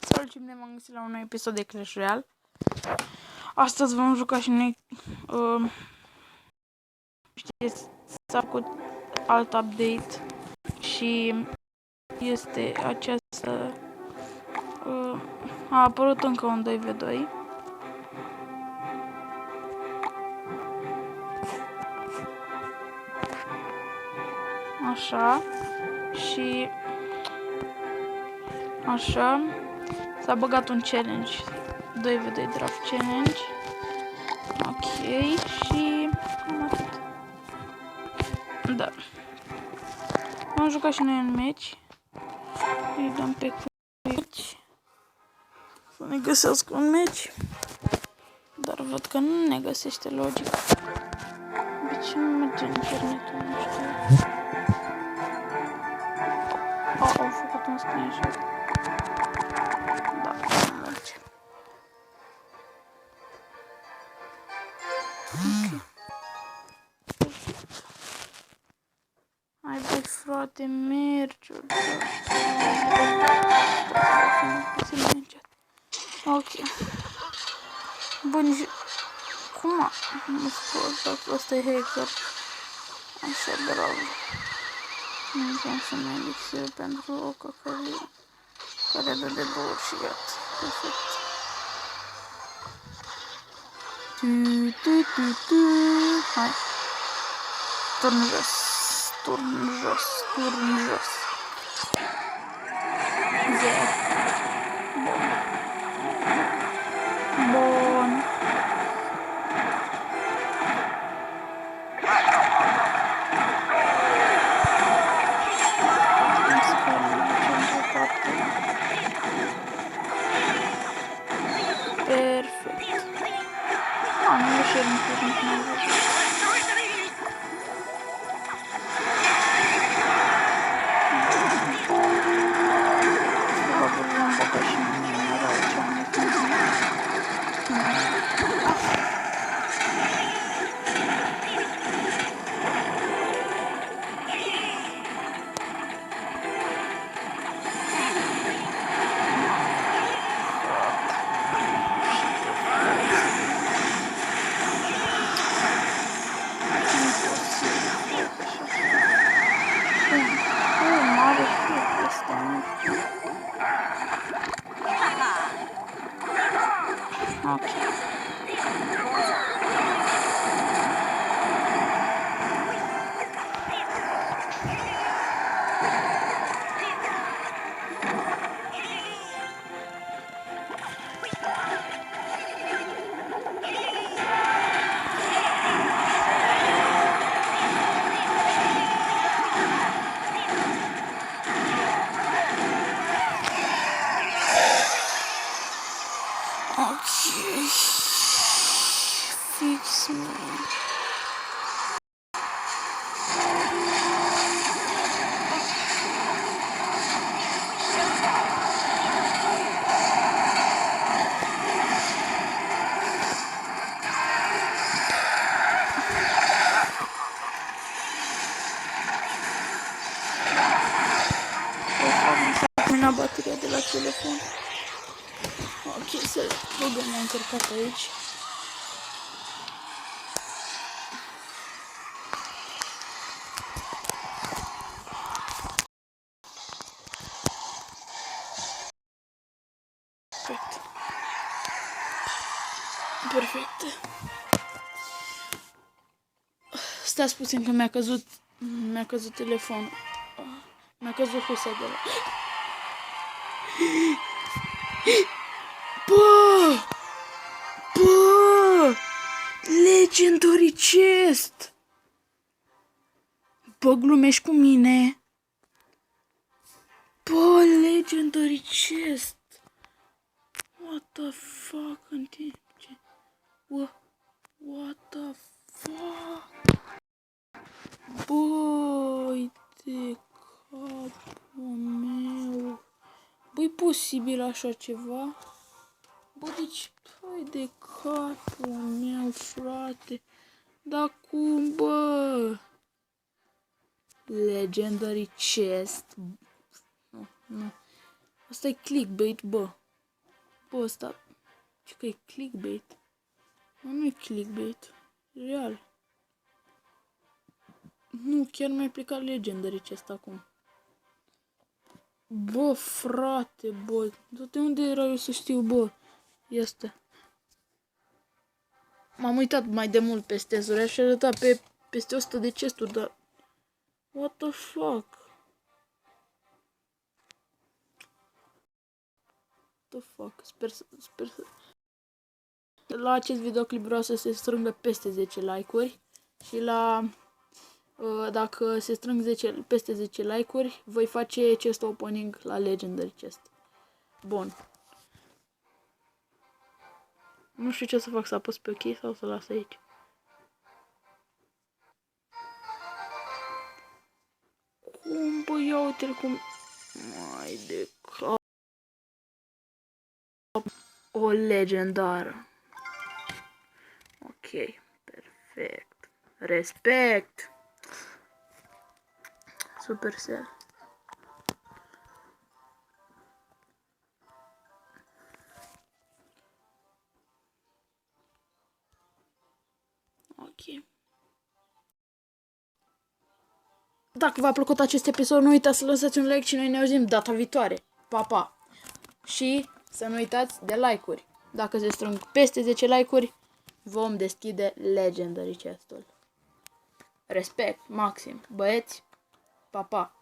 Salut, bine m-am găsit la un nou episod de Clash Royale. Astăzi vom juca și noi. Știți, s-a făcut alt update și este această. A apărut încă un 2v2. Așa. Și așa. S-a băgat un challenge. 2v2 draft challenge. Ok. Și cam atât. Da. Am jucat și noi în meci. Îi dăm pe meci. Să ne găsească un meci. Dar văd că nu ne găsește logic. De ce nu merge internetul? Nu știu. Au făcut un screenshot. Da, nu merge. Ok. Hai băi frate, merge. Ok. Bun, cum nu știu dacă ăsta e hacker. Așa, bravo. Nu vreau să mai elixir pentru o căcălie care dă de două și gata. Perfect. Hai. Turn jos. Turn jos. Turn jos. Zero. Bun. Bun. Perfect. Am ieșit în curând, n-am văzut. Probabil vom băga și numărul cea mai fix me. Termina bateria de la telefon. Ok, să băgăm o încărcat aici. Perfect. Perfect. Stați puțin că mi-a căzut telefonul. Mi-a căzut husa de la... Bă! Bă! Legendary chest! Bă, glumești cu mine? Bă, legendary chest! What the fuck? În timp ce... What the fuck? Băi, de capul meu. Băi, posibil așa ceva? Bă, deci, băi, de capul meu, frate. Dar cum, bă? Legendary chest. Nu, nu. Asta e clickbait, bă. Bă, ăsta... Ce că e clickbait? Nu e clickbait. Real. Nu, chiar mi-ai plecat legendary chest acum. Bă, frate, bă. De unde era eu să știu, bă? Este. M-am uitat mai de mult peste tezuri și arăta peste 100 de chesturi, dar... What the fuck? The fuck? Sper să... La acest videoclip vreau să se strângă peste 10 like-uri și la... dacă se strâng peste 10 like-uri, voi face chest opening la Legendary Chest. Bun. Nu știu ce să fac, să apăs pe OK sau să las aici. Cum, bă, ia uite-l cum... Mai de cap... O legendară. Ok, perfect. Respect. Supercell. Ok. Dacă v-a plăcut acest episod, nu uitați să lăsați un like și noi ne auzim data viitoare. Pa, pa! Și să nu uitați de like-uri. Dacă se strâng peste 10 like-uri, vom deschide Legendary Chest-ul. Respect, maxim. Băieți, pa, pa!